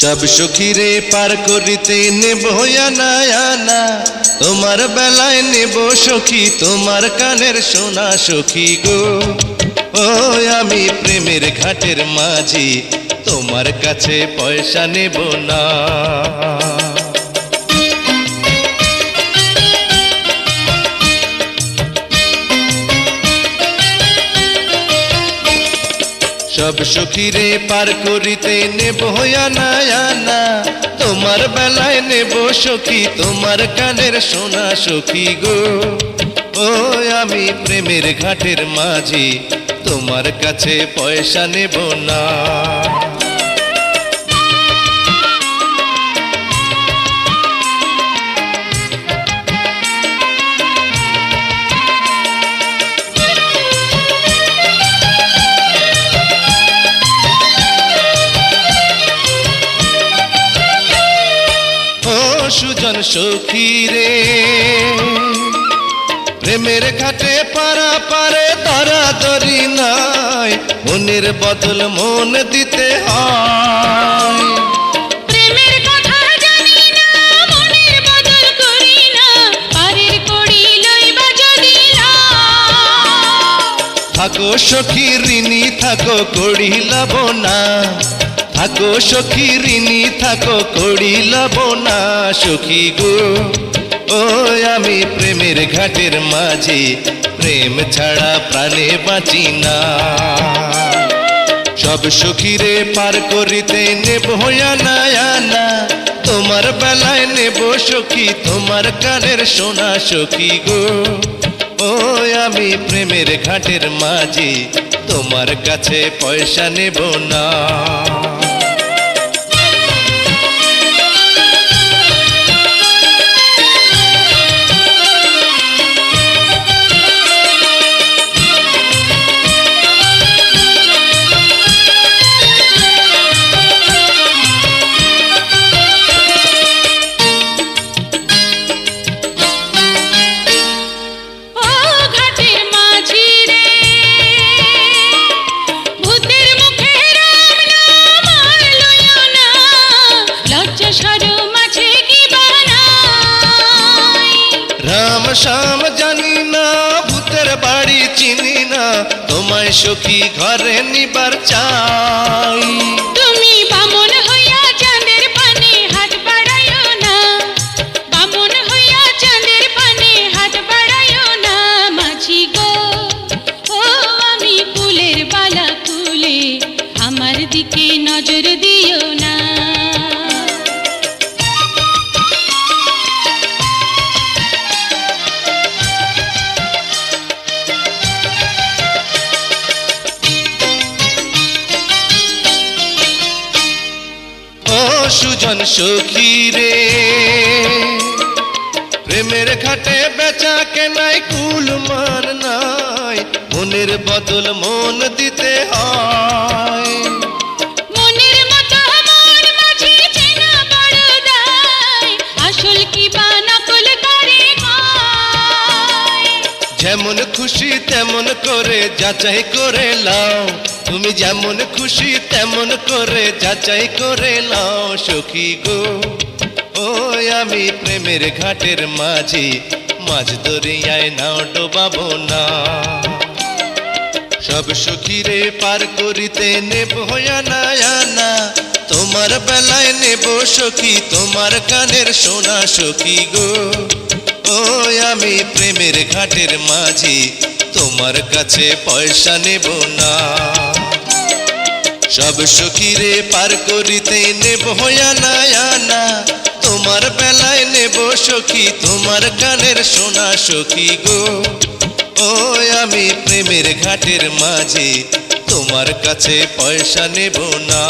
সব সখীরে পার করিতে নেব আনা আনা, তোমার বেলায় নেব সখী তোমার কানের সোনা সখী গো। ও আমি প্রেমের ঘাটের মাঝি, তোমার কাছে পয়সা নেব না। সব সখীরে পার করিতে নেব আনা আনা, তোমার বেলায় নেব সখী তোমার কানের সোনা সখী গো। ও আমি প্রেমের ঘাটের মাঝি, তোমার কাছে পয়সা নেব না। সুজন সখী রে, প্রেমের ঘাটে পারা পারে ধরাধরি নাই, মনের বদল মন দিতে হয়। প্রেমের কথা জানি না, মনের বদল করি না, পারের করি লইবা যদি থাকো সখী ঋণী থাকো করি লাভ না, থাকো সখী ঋণী থাকো করি লাভ না সখী গো। ও আমি প্রেমের ঘাটের মাঝি, প্রেম ছাড়া প্রাণে বাঁচি না। সব সখীরে পার করিতে নেব আনা আনা, তোমার বেলায় নেব সখী তোমার কানের সোনা সখী গো। ও আমি প্রেমের ঘাটের মাঝি, তোমার কাছে পয়সা নেব না। শাম জানি না ভূতের বাড়ি চিনি না, তোমায় সখী ঘরে নিবার চাই। তুমি বামন হইয়া চাঁদের পানে হাত বাড়াইও না, বামন হইয়া চাঁদের পানে হাত বাড়াইও না মাঝি গো। ও আমি কুলের বালা কুলে, আমার দিকে নজর দিও না। সুজন সখী রে, প্রেমের ঘাটে বেচা কেনাই কুল মান নাই, মনের বদল মন দিতে হয়। মনের মতো মন মাঝে চেনা বড় দায়, আসল কি বা নকল করে কয়। যেমন খুশি তেমন করে যাচাই করে লাও, তুমি যেমন খুশি তেমন করে যাচাই করে লাও সখী গো। ও আমি প্রেমের ঘাটের মাঝি, মাঝ দরিয়ায় নাও ডোবাবো না। সব সখীরে পার করিতে নেব আনা আনা, তোমার বেলায় নেব সখী তোমার কানের সোনা সখী গো। ও আমি প্রেমের ঘাটের মাঝি, তোমার কাছে পয়সা নেব না। সব সখীরে পার করিতে নেব আনা আনা, তোমার বেলায় নেব সখী তোমার কানের সোনা সখী গো। ও আমি প্রেমের ঘাটের মাঝি, তোমার কাছে পয়সা নেব না।